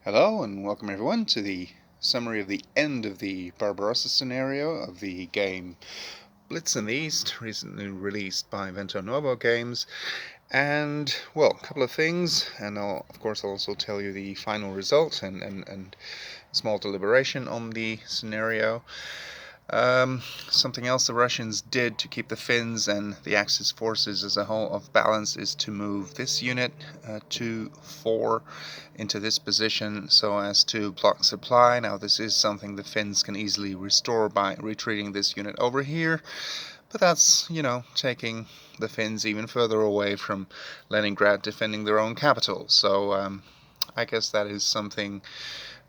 Hello and welcome everyone to the summary of the end of the Barbarossa scenario of the game Blitz in the East, recently released by Vento Novo Games. And, well, a couple of things, and I'll, of course, I'll also tell you the final result and small deliberation on the scenario. Something else the Russians did to keep the Finns and the Axis forces as a whole off balance is to move this unit to 4 into this position so as to block supply. Now this is something the Finns can easily restore by retreating this unit over here, but that's, taking the Finns even further away from Leningrad defending their own capital. So I guess that is something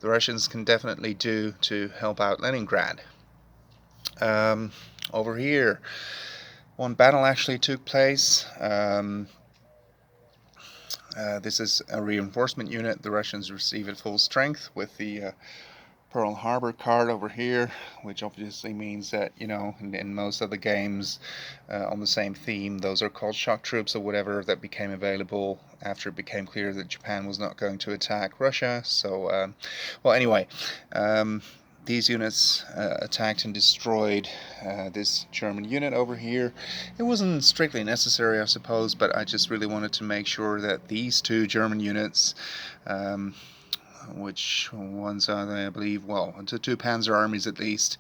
the Russians can definitely do to help out Leningrad. Over here, one battle actually took place. This is a reinforcement unit. The Russians receive at full strength with the Pearl Harbor card over here, which obviously means that, in most of the games on the same theme, those are called shock troops or whatever that became available after it became clear that Japan was not going to attack Russia. So, well, anyway, these units attacked and destroyed this German unit over here. It wasn't strictly necessary, I suppose, but I just really wanted to make sure that these two German units, which ones are they, I believe, well, two Panzer armies at least,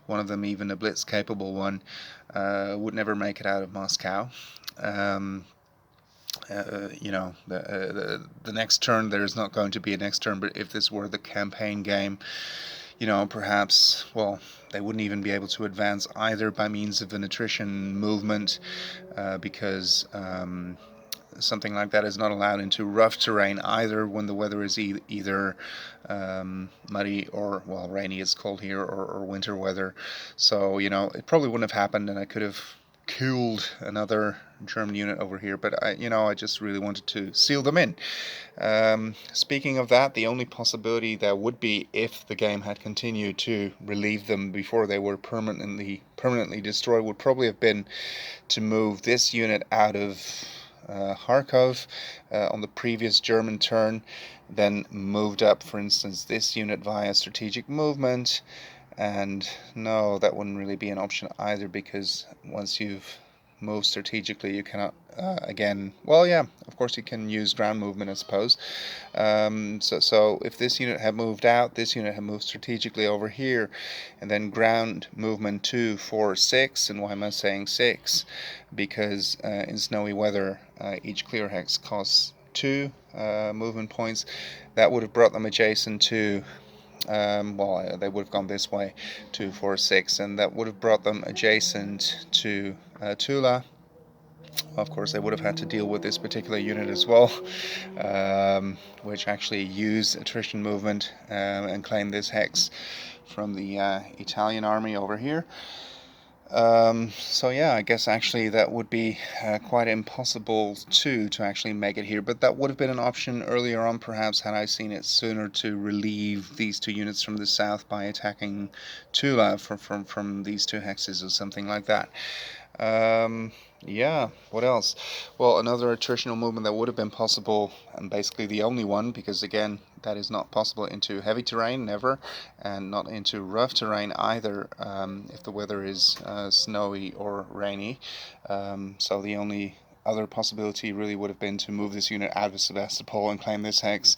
one of them even a Blitz capable one, would never make it out of Moscow. The next turn, there's not going to be a next turn, but if this were the campaign game, perhaps, well, they wouldn't even be able to advance either by means of an attrition movement, because something like that is not allowed into rough terrain either when the weather is either muddy or, well, rainy it's called here, or winter weather. So, it probably wouldn't have happened, and I could have killed another German unit over here, but I just really wanted to seal them in. Speaking of that, the only possibility there would be, if the game had continued, to relieve them before they were permanently destroyed, would probably have been to move this unit out of Kharkov on the previous German turn, then moved up, for instance, this unit via strategic movement. And no, that wouldn't really be an option either, because once you've moved strategically, you cannot again, well, yeah, of course you can use ground movement, I suppose. So if this unit had moved out, this unit had moved strategically over here, and then ground movement 2, 4, 6. And why am I saying 6? Because in snowy weather, each clear hex costs 2 movement points. That would have brought them adjacent to they would have gone this way, 2, 4, 6, and that would have brought them adjacent to Tula. Of course, they would have had to deal with this particular unit as well, which actually used attrition movement and claimed this hex from the Italian army over here. So yeah, I guess actually that would be quite impossible to actually make it here, but that would have been an option earlier on, perhaps, had I seen it sooner, to relieve these two units from the south by attacking Tula from these two hexes or something like that. Yeah, what else? Well, another attritional movement that would have been possible, and basically the only one, because again, that is not possible into heavy terrain, never, and not into rough terrain either, if the weather is snowy or rainy. So the only other possibility really would have been to move this unit out of Sevastopol and claim this hex,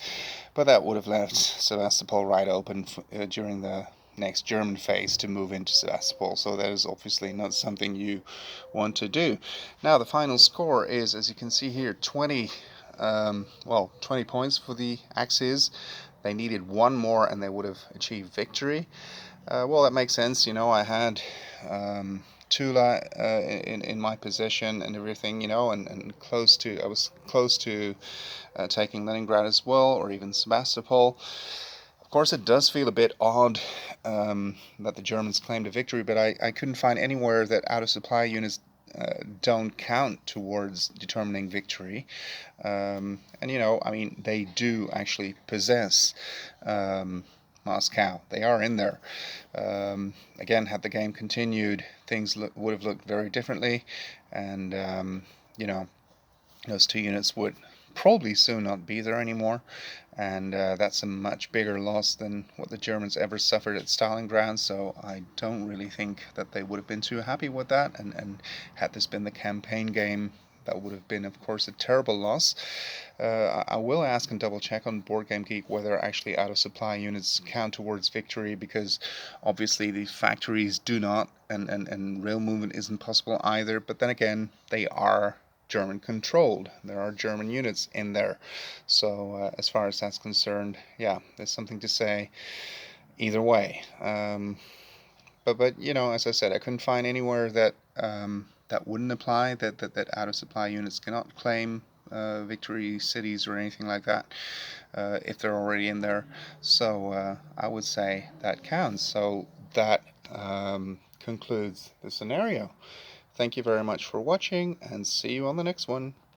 but that would have left Sevastopol right open during the next German phase to move into Sevastopol, so that is obviously not something you want to do. Now the final score is, as you can see here, 20 points for the Axis. They needed one more and they would have achieved victory. Well, that makes sense. I had Tula in my possession and everything, and I was close to taking Leningrad as well, or even Sebastopol. Of course, it does feel a bit odd that the Germans claimed a victory, but I couldn't find anywhere that out-of-supply units don't count towards determining victory. And, they do actually possess Moscow. They are in there. Again, had the game continued, things would have looked very differently, and, those two units would probably soon not be there anymore, and that's a much bigger loss than what the Germans ever suffered at Stalingrad. So I don't really think that they would have been too happy with that. And had this been the campaign game, that would have been, of course, a terrible loss. I will ask and double check on Board Game Geek whether actually out of supply units count towards victory, because obviously the factories do not, and rail movement isn't possible either. But then again, they are German controlled. There are German units in there. So as far as that's concerned, yeah, there's something to say either way. But you know, as I said, I couldn't find anywhere that that wouldn't apply. That out of supply units cannot claim victory cities or anything like that if they're already in there. So I would say that counts. So that concludes the scenario. Thank you very much for watching, and see you on the next one.